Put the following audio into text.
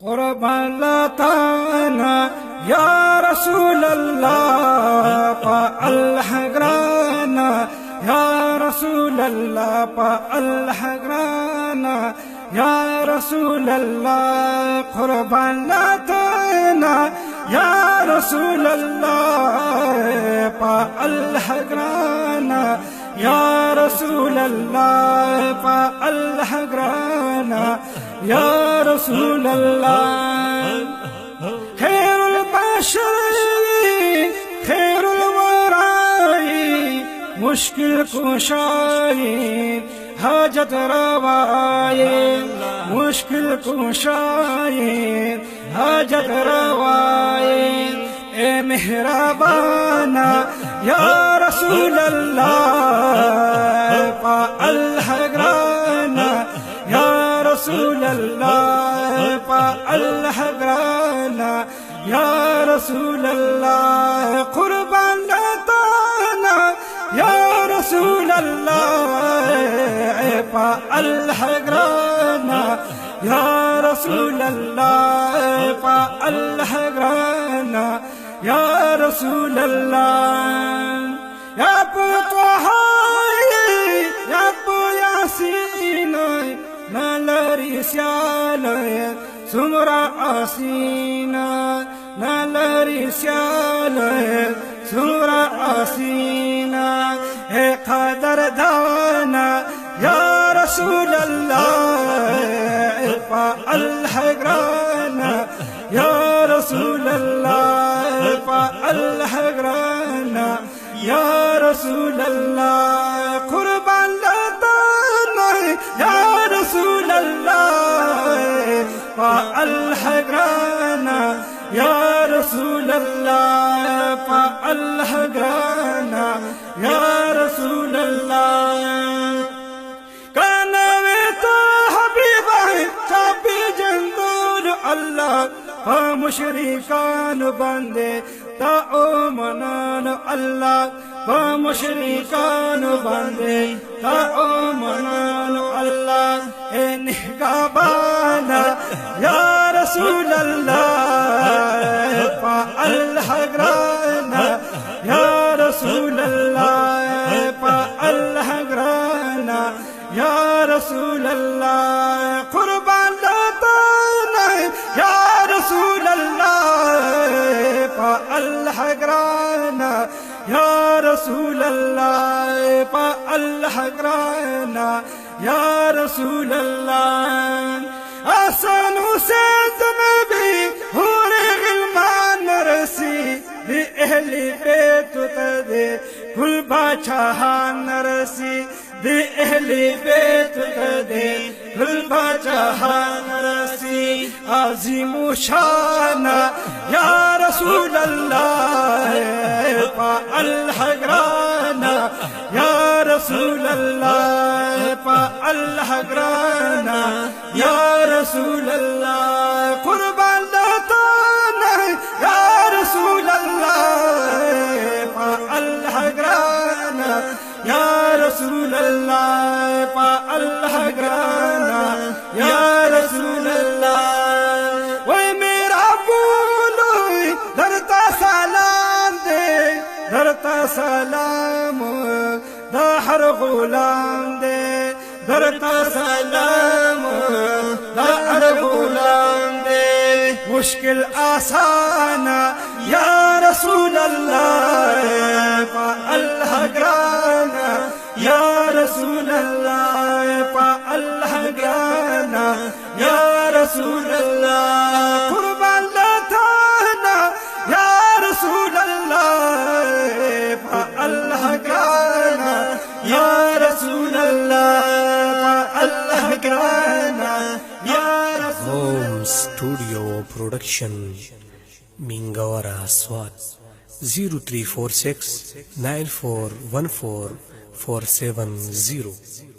कुर्बान लाताना या रसूल अल्लाह पा अल्लाह ग्राना या रसूल अल्लाह पा अल्लाह ग्राना या रसूल अल्लाह कुर्बान लाताना या रसूल अल्लाह पा अल्लाह ग्राना या रसूल अल्लाह पा अल्लाह ग्राना या रसूल अल्लाह खैरुल बशर खैरुल वराई मुश्किल कुशाई हाजत रवाए मुश्किल कुशाई हाजत रवाए ए मेहरबाना या रसूल अल्लाह पा अल्लाह ग्राना या रसूल अल्लाह पा अल्लाह ग्राना या रसूल अल्लाह कुर्बान लाताना या रसूल अल्लाह पा अल्लाह ग्राना या रसूल अल्लाह पा अल्लाह ग्राना या रसूल अल्लाह या पुतहा या यासीन नलरी स्याल सुमरा आसीना नलरी स्याल सुमरा आसीना है कदर दाना या रसूल अल्लाह पा अल्लाह ग्राना या रसूल अल्लाह पा अल्लाह ग्राना या रसूल अल्लाह कुर्बान लाताना या रसूल अल्लाह पा अल्लाह ग्राना या रसूल अल्लाह पा अल्लाह ग्राना या रसूल अल्लाह कानवे तो हबीबा चाबी जंदूर अल्लाह मुशरिकान बंदे ताओ मनन अल्लाह मुशरिकान बंदे ताओ मनन अल्लाह ए निगाबाना या रसूल अल्लाह पा अल्लाह ग्राना या रसूल अल्लाह पा अल्लाह ग्राना या रसूल अल्लाह कुर्बान लाताना या रसूल अल्लाह पा अल्लाह ग्राना या रसूल अल्लाह पा अल्लाह ग्राना या रसूल अल्लाह आसानों से नबी होरे गिलमान रसी दे अहली बेत तदे कुल बादशाहान रसी दे अहली बेत तदे कुल बादशाहान रसी आज़िमु शाना या रसूल अल्लाह पा अल्लाह ग्राना या रसूल अल्लाह पा अल्लाह ग्राना या रसूल अल्लाह कुर्बान लाताना या रसूल अल्लाह पा अल्लाह ग्राना या रसूल अल्लाह पा अल्लाह ग्राना या रसूल अल्लाह वो मेरा बोलो धरता सलाम दे धरता सलाम दा हर गुलाम दे धरता सलाम दा हर गुलाम दे मुश्किल आसाना या रसूल अल्लाह पा अल्लाह ग्राना या रसूल अल्लाह पा अल्लाह ग्राना या रसूल अल्लाह कुर्बान लाताना या रसूल अल्लाह पा अल्लाह ग्राना या रसूल अल्लाह पा अल्लाह ग्राना या रसूल होम स्टूडियो प्रोडक्शन मिंगवरा स्वाद 0346 9414 470